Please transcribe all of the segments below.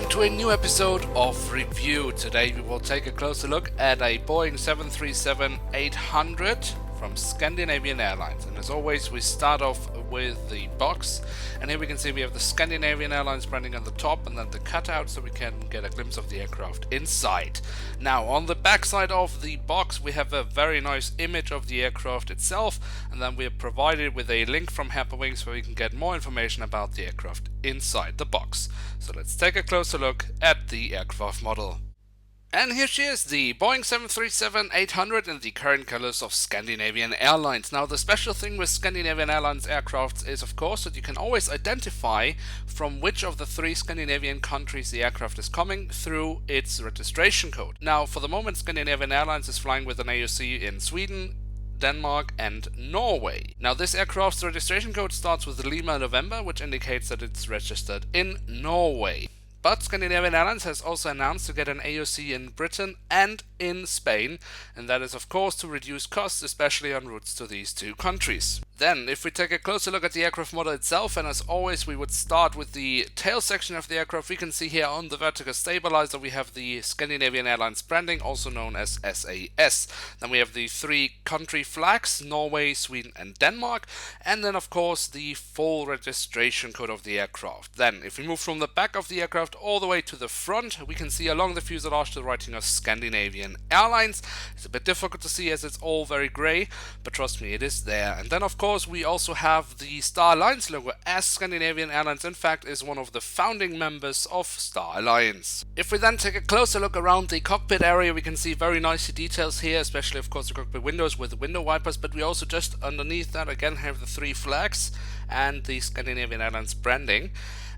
to a new episode of Review. Today we will take a closer look at a Boeing 737-800 from Scandinavian Airlines. And as always, we start off with the box. And here we can see we have the Scandinavian Airlines branding on the top and then the cutout, so we can get a glimpse of the aircraft inside. Now, on the back side of the box, we have a very nice image of the aircraft itself, and then we are provided with a link from Herpa Wings where we can get more information about the aircraft inside the box. So let's take a closer look at the aircraft model. And here she is, the Boeing 737-800 in the current colors of Scandinavian Airlines. Now, the special thing with Scandinavian Airlines aircrafts is, of course, that you can always identify from which of the three Scandinavian countries the aircraft is coming through its registration code. Now, for the moment, Scandinavian Airlines is flying with an AOC in Sweden, Denmark and Norway. Now, this aircraft's registration code starts with Lima November, which indicates that it's registered in Norway. But Scandinavian Airlines has also announced to get an AOC in Britain and in Spain, and that is of course to reduce costs, especially on routes to these two countries. Then, if we take a closer look at the aircraft model itself, and as always we would start with the tail section of the aircraft, we can see here on the vertical stabilizer we have the Scandinavian Airlines branding, also known as SAS. Then we have the three country flags, Norway, Sweden and Denmark, and then of course the full registration code of the aircraft. Then, if we move from the back of the aircraft all the way to the front, we can see along the fuselage the writing of Scandinavian Airlines. It's a bit difficult to see as it's all very grey, but trust me, it is there. And then of course we also have the Star Alliance logo, as Scandinavian Airlines in fact is one of the founding members of Star Alliance. If we then take a closer look around the cockpit area, we can see very nice details here, especially of course the cockpit windows with the window wipers, but we also just underneath that again have the three flags and the Scandinavian Airlines branding.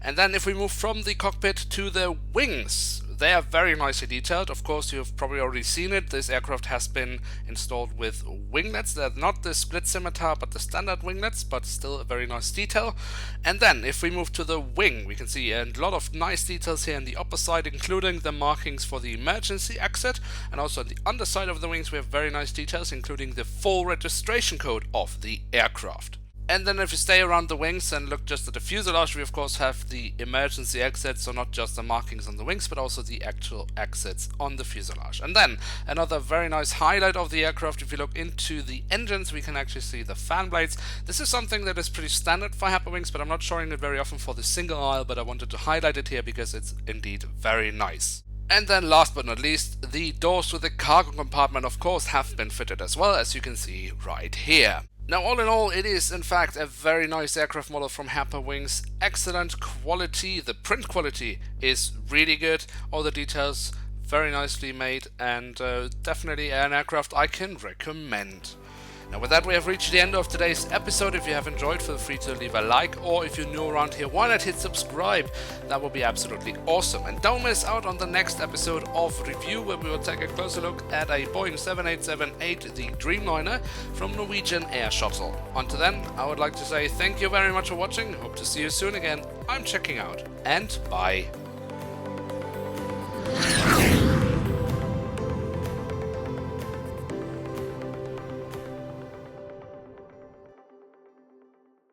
And then if we move from the cockpit to the wings, they are very nicely detailed. Of course, you've probably already seen it. This aircraft has been installed with winglets. They're not the split scimitar, but the standard winglets, but still a very nice detail. And then if we move to the wing, we can see a lot of nice details here on the upper side, including the markings for the emergency exit. And also on the underside of the wings, we have very nice details, including the full registration code of the aircraft. And then if you stay around the wings and look just at the fuselage, we of course have the emergency exits, so not just the markings on the wings, but also the actual exits on the fuselage. And then another very nice highlight of the aircraft, if you look into the engines, we can actually see the fan blades. This is something that is pretty standard for Herpa Wings, but I'm not showing it very often for the single aisle, but I wanted to highlight it here because it's indeed very nice. And then last but not least, the doors to the cargo compartment of course have been fitted as well, as you can see right here. Now, all in all, it is in fact a very nice aircraft model from Herpa Wings. Excellent quality, the print quality is really good, all the details very nicely made, and definitely an aircraft I can recommend. Now with that, we have reached the end of today's episode. If you have enjoyed, feel free to leave a like, or if you're new around here, why not hit subscribe? That would be absolutely awesome. And don't miss out on the next episode of Review, where we will take a closer look at a Boeing 787-8, the Dreamliner from Norwegian Air Shuttle. Until then, I would like to say thank you very much for watching. Hope to see you soon again. I'm checking out, and bye.